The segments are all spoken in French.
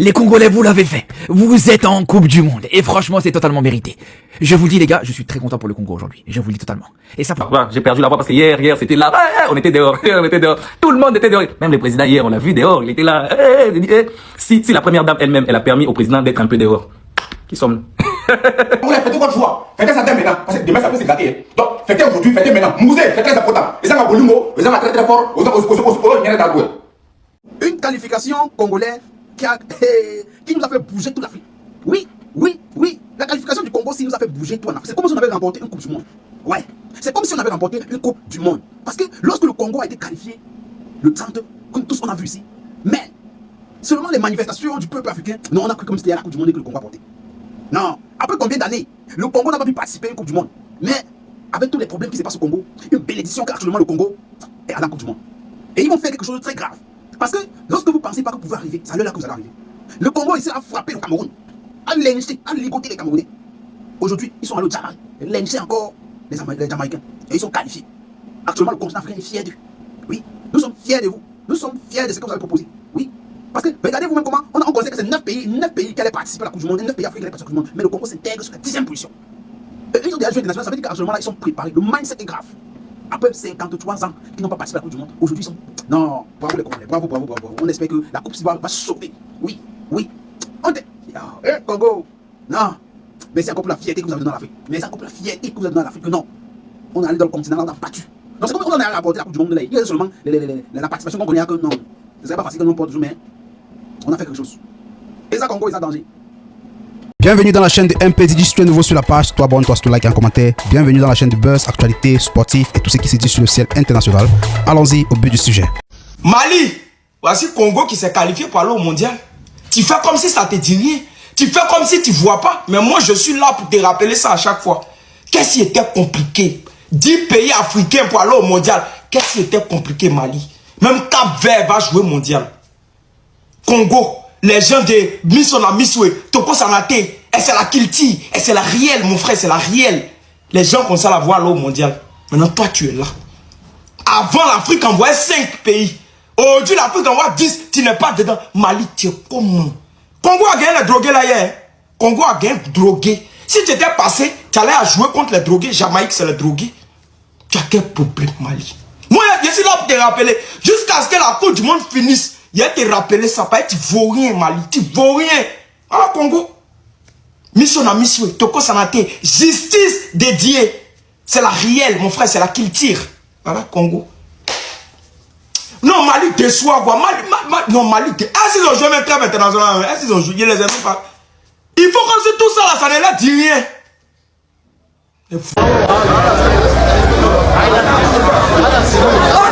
Les Congolais, vous l'avez fait. Vous êtes en Coupe du Monde. Et franchement, c'est totalement mérité. Je vous le dis, les gars, je suis très content pour le Congo aujourd'hui. Je vous le dis totalement. Et ça, j'ai perdu la voix parce que hier, c'était là. On était dehors. On était dehors. Tout le monde était dehors. Même le président hier, on l'a vu dehors. Il était là. Si la première dame elle-même, elle a permis au président d'être un peu dehors. Qui sommes-nous? Vous l'avez fait votre choix. Faites ça maintenant. Parce que demain, ça peut se gâter. Donc, faites aujourd'hui, faites maintenant. Mousez, c'est très important. Les gens à Bolungo, les gens à très très fort. Une qualification congolaise qui nous a fait bouger toute l'Afrique. Oui. La qualification du Congo, si nous a fait bouger tout en Afrique. C'est comme si on avait remporté une Coupe du Monde. Ouais. C'est comme si on avait remporté une Coupe du Monde. Parce que lorsque le Congo a été qualifié, le 30, comme tous on a vu ici, mais seulement les manifestations du peuple africain, non, on a cru comme si c'était la Coupe du Monde que le Congo a porté. Non. Après combien d'années, le Congo n'a pas pu participer à une Coupe du Monde. Mais avec tous les problèmes qui se passent au Congo, une bénédiction qu'actuellement le Congo est à la Coupe du Monde. Et ils vont faire quelque chose de très grave. Parce que lorsque vous pensez pas que vous pouvez arriver, c'est à l'heure que vous allez arriver. Le Congo ici a frappé le Cameroun, a lynché, a ligoté les Camerounais. Aujourd'hui, ils sont allés au Djamaique, lynché encore les Jamaïcains. Et ils sont qualifiés. Actuellement, le continent africain est fier d'eux. Oui, nous sommes fiers de vous. Nous sommes fiers de ce que vous avez proposé. Oui. Parce que regardez vous-même comment on considère que c'est 9 pays qui allaient participer à la Coupe du Monde, 9 pays africains qui allaient participer à la Coupe du Monde. Mais le Congo s'intègre sur la 10e position. Ils ont déjà joué international, ça veut dire qu'actuellement là, ils sont préparés. Le mindset est grave. Après 53 ans qui n'ont pas participé à la Coupe du Monde, aujourd'hui ils sont... Non, bravo les Congolais, bravo. On espère que la Coupe va sauver. Oui. On te... Congo, non. Mais c'est encore pour la fierté que vous avez dans l'Afrique. Mais c'est encore pour la fierté que vous avez dans l'Afrique. Non. On est allé dans le continent, là, on a battu. Donc c'est comme on a rapporté la Coupe du Monde. Il y a seulement la participation qu'on connaît que non. Ce serait pas facile que nous porte toujours, mais on a fait quelque chose. Et ça, Congo, et ça, danger. Bienvenue dans la chaîne de MPDJ. Si tu es nouveau sur la page, toi abonne-toi, si tu likes et un commentaire. Bienvenue dans la chaîne de buzz, actualité, sportif et tout ce qui se dit sur le ciel international. Allons-y au but du sujet. Mali, voici Congo qui s'est qualifié pour aller au mondial. Tu fais comme si ça te dit rien. Tu fais comme si tu vois pas. Mais moi, je suis là pour te rappeler ça à chaque fois. Qu'est-ce qui était compliqué? 10 pays africains pour aller au mondial. Qu'est-ce qui était compliqué, Mali? Même Cap-Vert va jouer mondial. Congo. Les gens de Missona Miswe, Toko Sanate, et c'est la Kilti, et c'est la réelle, mon frère, c'est la réelle. Les gens comme ça la voient là au mondial. Maintenant, toi, tu es là. Avant, l'Afrique envoyait 5 pays. Aujourd'hui, l'Afrique envoie 10, tu n'es pas dedans. Mali, tu es comment? Congo a gagné les drogués là hier. Congo a gagné les drogués. Si tu étais passé, tu allais à jouer contre les drogués. Jamaïque, c'est les drogués. Tu as quel problème, Mali? Moi, je suis là pour te rappeler. Jusqu'à ce que la Coupe du Monde finisse. Il a te rappelé ça, pas tu vaux rien, Mali, tu vaux rien. Ah, Congo. Mission à mission, Toko Sanate, justice dédiée. C'est la réelle, mon frère, c'est la qu'il tire. Voilà, Congo. Non, Mali déçoit, quoi. Non, Mali déçoit. Ah, s'ils ont joué même club international, est-ce qu'ils ont joué, les amis pas. Il faut comme si tout ça, là, ça ne leur dit rien. On est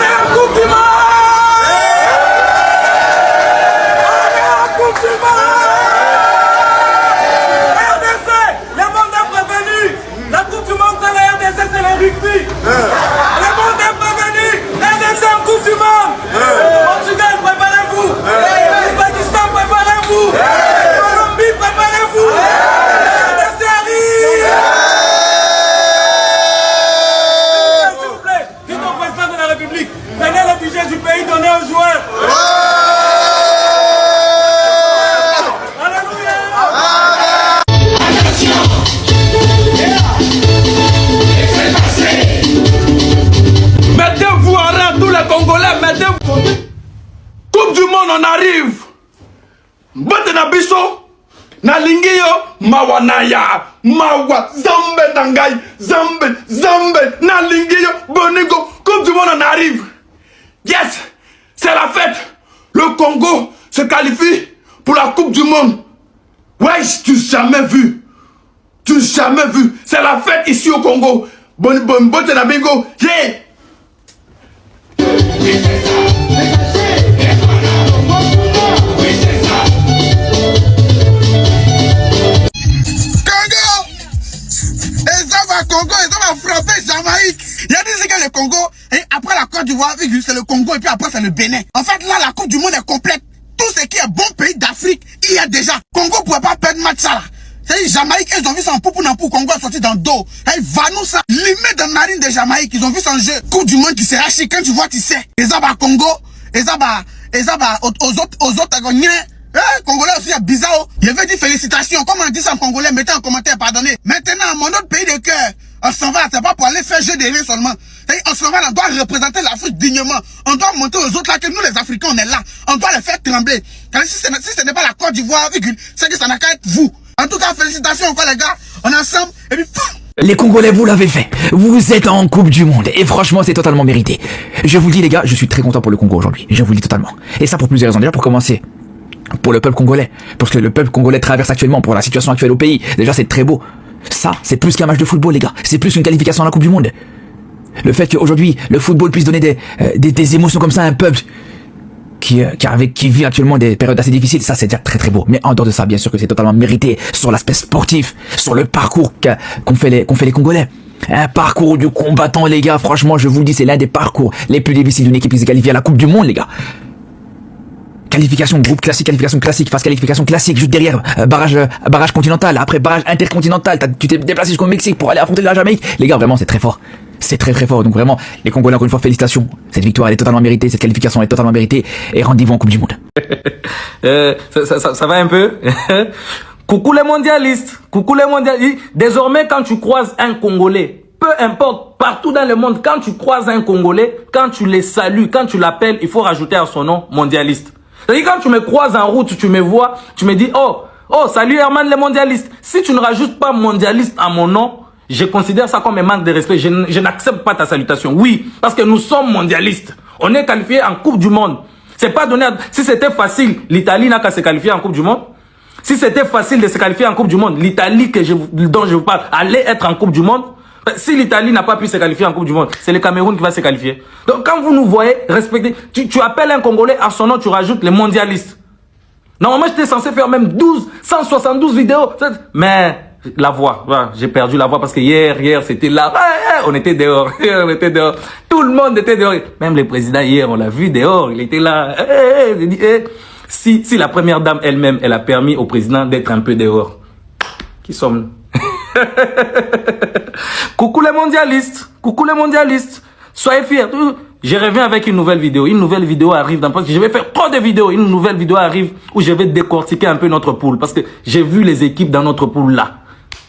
en Coupe du Monde. Coupe du Monde, on arrive. Bote na biso, na lingio, mawanaya, mawa, zambe nangai, zambe, na lingio, bonigo. Coupe du Monde, on arrive. Yes, c'est la fête. Le Congo se qualifie pour la Coupe du Monde. Ouais, tu jamais vu. C'est la fête ici au Congo. Bote na bingo, yeah. Congo, ils ont frappé Jamaïque. Il a dit que le Congo, et après la Côte d'Ivoire, c'est le Congo et puis après c'est le Bénin. En fait, là, la Coupe du Monde est complète. Tout ce qui est bon pays d'Afrique, il y a déjà. Congo ne pouvait pas perdre match ça là. C'est Jamaïque, ils ont vu ça en poupou. Congo est sorti dans le dos. Et va nous ça. Limite de marine de Jamaïque, ils ont vu son jeu. Coupe du Monde qui sera chic. Quand tu vois, tu sais. Et ça va Congo, et ça va aux autres, Congolais aussi est bizarre. Je veux dire félicitations. Comme on dit ça en congolais, mettez en commentaire, pardonnez. Maintenant, mon autre pays de cœur, on s'en va, c'est pas pour aller faire jeu de rien seulement. On s'en va, on doit représenter l'Afrique dignement. On doit montrer aux autres là que nous les Africains, on est là. On doit les faire trembler. Car si ce n'est pas la Côte d'Ivoire, c'est que ça n'a qu'à être vous. En tout cas, félicitations encore les gars. On est ensemble et puis Les Congolais, vous l'avez fait. Vous êtes en Coupe du Monde. Et franchement, c'est totalement mérité. Je vous le dis, les gars, je suis très content pour le Congo aujourd'hui. Je vous le dis totalement. Et ça pour plusieurs raisons. Déjà, pour commencer, pour le peuple congolais. Parce que le peuple congolais traverse actuellement, pour la situation actuelle au pays. Déjà, c'est très beau. Ça, c'est plus qu'un match de football, les gars. C'est plus une qualification à la Coupe du Monde. Le fait qu'aujourd'hui, le football puisse donner des émotions comme ça à un peuple qui vit actuellement des périodes assez difficiles, ça c'est déjà très très beau. Mais en dehors de ça, bien sûr que c'est totalement mérité sur l'aspect sportif, sur le parcours qu'ont fait les Congolais. Un parcours du combattant, les gars. Franchement, je vous le dis, c'est l'un des parcours les plus difficiles d'une équipe qui s'est qualifiée à la Coupe du Monde, les gars. Qualification groupe classique, phase qualification classique, juste derrière barrage continental, après barrage intercontinental, tu t'es déplacé jusqu'au Mexique pour aller affronter la Jamaïque. Les gars, vraiment, c'est très fort. C'est très très fort. Donc vraiment, les Congolais, encore une fois, félicitations. Cette victoire, elle est totalement méritée, cette qualification est totalement méritée. Et rendez-vous en Coupe du Monde. Ça va un peu. Coucou les mondialistes. Coucou les mondialistes. Désormais, quand tu croises un Congolais, peu importe, partout dans le monde, quand tu croises un Congolais, quand tu les salues, quand tu l'appelles, il faut rajouter à son nom mondialiste. C'est-à-dire quand tu me croises en route, tu me vois, tu me dis, oh, salut Herman les mondialistes. Si tu ne rajoutes pas mondialiste à mon nom, je considère ça comme un manque de respect. Je n'accepte pas ta salutation. Oui, parce que nous sommes mondialistes. On est qualifiés en Coupe du Monde. C'est pas donné. Si c'était facile, l'Italie n'a qu'à se qualifier en Coupe du Monde. Si c'était facile de se qualifier en Coupe du Monde, l'Italie dont je vous parle allait être en Coupe du Monde. Si l'Italie n'a pas pu se qualifier en Coupe du Monde, c'est le Cameroun qui va se qualifier. Donc quand vous nous voyez, respectez. Tu appelles un Congolais, à son nom, tu rajoutes les mondialistes. Normalement, j'étais censé faire même 172 vidéos. Mais la voix, voilà, j'ai perdu la voix parce que hier, c'était là. On était dehors. On était dehors. Tout le monde était dehors. Même le président, hier, on l'a vu dehors. Il était là. Si la première dame elle-même, elle a permis au président d'être un peu dehors. Qui sommes-nous? Coucou les mondialistes. Coucou les mondialistes. Soyez fiers. Je reviens avec une nouvelle vidéo. Une nouvelle vidéo arrive parce que je vais faire trop de vidéos. Une nouvelle vidéo arrive où je vais décortiquer un peu notre poule. Parce que j'ai vu les équipes dans notre poule là.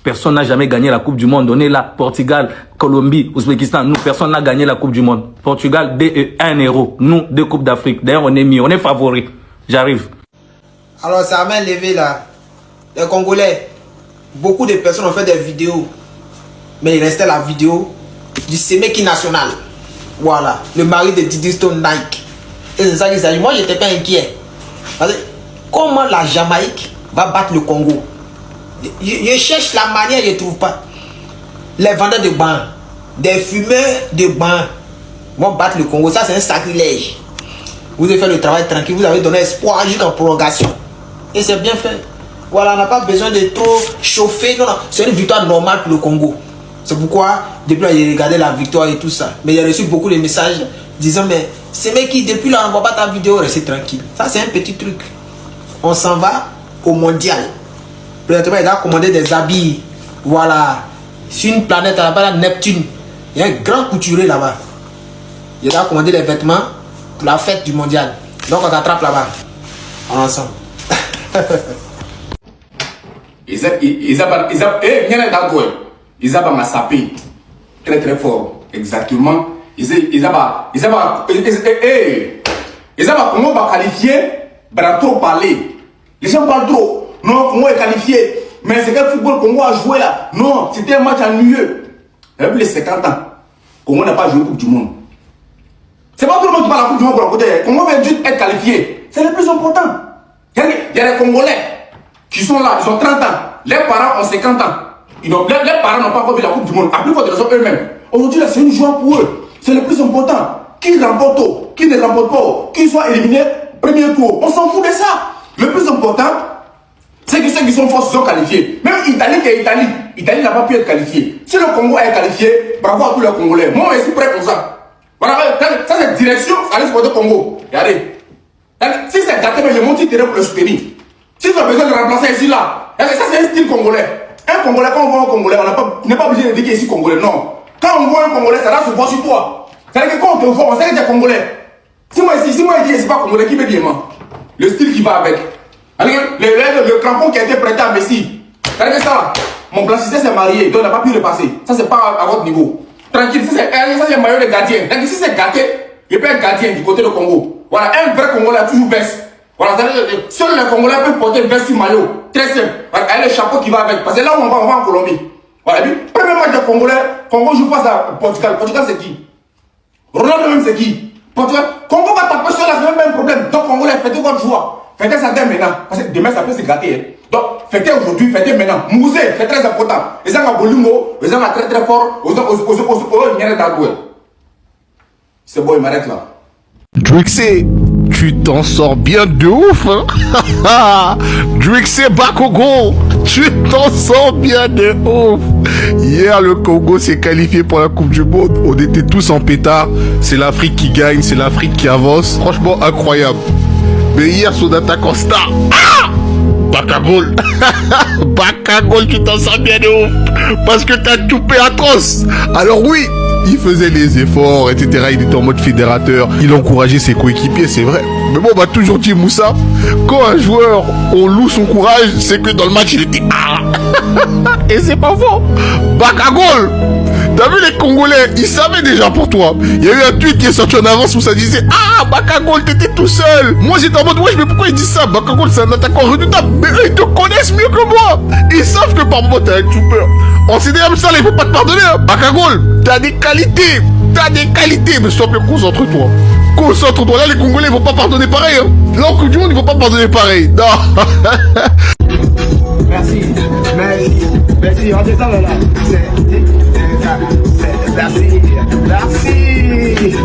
Personne n'a jamais gagné la Coupe du Monde. On est là. Portugal, Colombie, Ouzbékistan. Nous, personne n'a gagné la Coupe du Monde. Portugal, 1-0. Nous, 2 Coupes d'Afrique. D'ailleurs, on est mis. On est favoris. J'arrive. Alors, ça m'a levé là. Les Congolais, beaucoup de personnes ont fait des vidéos. Mais il restait la vidéo du Semeki national. Voilà. Le mari de Didi Stone Nike. Et c'est ça qu'il s'agit. Moi, je n'étais pas inquiet. Parce que comment la Jamaïque va battre le Congo? Je cherche la manière, je ne trouve pas. Les vendeurs de bancs, des fumeurs de bancs vont battre le Congo. Ça, c'est un sacrilège. Vous avez fait le travail tranquille, vous avez donné espoir jusqu'en prolongation. Et c'est bien fait. Voilà, on n'a pas besoin de trop chauffer. Non, non, c'est une victoire normale pour le Congo. C'est pourquoi, depuis là, j'ai regardé la victoire et tout ça. Mais j'ai reçu beaucoup de messages disant, mais c'est mec qui, depuis là, on ne voit pas ta vidéo, restez tranquille. Ça, c'est un petit truc. On s'en va au mondial. Présentement, il a commandé des habits. Voilà. Sur une planète là-bas, Neptune. Il y a un grand couturier là-bas. Il a commandé les vêtements pour la fête du mondial. Donc, on s'attrape là-bas. Ensemble. Isaba m'a sapé très très fort, exactement. Isaba comment va qualifier, bah trop parler. Les gens parlent trop. Non, Congo est qualifié. Mais c'est quel football Congo a joué là? Non, c'était un match ennuyeux. Depuis les 50 ans, Congo n'a pas joué Coupe du Monde. C'est pas tout le monde qui parle de la Coupe du Monde pour la côté. Congo veut juste être qualifié. C'est le plus important. Il y a des Congolais qui sont là, ils ont 30 ans. Leurs parents ont 50 ans. Les parents n'ont pas encore vu la Coupe du Monde. À plus forte raison eux-mêmes. Aujourd'hui, c'est une joie pour eux. C'est le plus important. Qui remporte, qui ne remporte pas, qui soit éliminé, premier tour. On s'en fout de ça. Le plus important, c'est que ceux qui sont forts sont qualifiés. Même Italie qui est Italie. Italie n'a pas pu être qualifiée. Si le Congo est qualifié, bravo à tous les Congolais. Moi, je suis prêt pour ça. Voilà, ça c'est direction, allez supporter Congo. Regardez. Si c'est gâté, je monte terrain pour le soutenir. Si tu as besoin de remplacer ici, là, ça c'est un style congolais. Un Congolais, quand on voit un Congolais, on n'est pas obligé de dire qu'il est ici Congolais, non. Quand on voit un Congolais, ça doit se voir sur toi. C'est-à-dire que quand on te voit, on sait que tu es Congolais. Si moi je dis que c'est pas Congolais, qui me dit moi? Le style qui va avec. Le crampon qui a été prêté à Messi. Regardez ça là. Mon blanchisseur s'est marié, donc il n'a pas pu repasser. Ça, c'est pas à votre niveau. Tranquille, ça c'est le maillot de gardien. Donc si c'est gâté, il peut être gardien du côté du Congo. Voilà, un vrai Congolais a toujours veste. Voilà, seuls les Congolais peuvent porter veste sur maillot. Très simple. Voilà, avec le chapeau qui va avec. Parce que là où on va en Colombie. Voilà, et puis, premier match de Congolais, Congo joue face à Portugal. Portugal, c'est qui? Ronaldo même, c'est qui? Portugal. Congo va taper sur la, c'est même un problème. Donc, Congolais, fêtez votre joie. Fêtez ça dès maintenant. Parce que demain, ça peut se gâter. Hein. Donc, fêtez aujourd'hui, fêtez maintenant. Mousé, c'est très important. Les gens ont Bolungo, les gens ont très très fort. C'est bon, il m'arrête là. Drixé, tu t'en sors bien de ouf, hein? Drixé Bakogo, tu t'en sors bien de ouf. Hier, le Congo s'est qualifié pour la Coupe du Monde. On était tous en pétard. C'est l'Afrique qui gagne, c'est l'Afrique qui avance. Franchement, incroyable. Mais hier, son attaquant star. Ah! Bakagol. Bakagol, tu t'en sors bien de ouf. Parce que t'as toupé atroce. Alors oui, il faisait les efforts, etc. Il était en mode fédérateur. Il encourageait ses coéquipiers, c'est vrai. Mais bon, on m'a toujours dit, Moussa, quand un joueur, on loue son courage, c'est que dans le match, il était... Ah. Et c'est pas faux. Bakagol. T'as vu les Congolais, ils savaient déjà pour toi. Il y a eu un tweet qui est sorti en avance où ça disait ah Bakagol t'étais tout seul. Moi j'étais en mode wesh mais pourquoi ils disent ça? Bakagol c'est un attaquant redoutable. Mais eux ils te connaissent mieux que moi. Ils savent que par moment t'es un trooper. En CD comme ça là il faut pas te pardonner hein. Bakagol t'as des qualités. T'as des qualités. Mais s'il te plaît concentre-toi. Concentre-toi là les Congolais ils vont pas pardonner pareil hein. Là en Coupe du Monde ils vont pas pardonner pareil. Non. Merci, merci, merci, on descend là. Merci, merci.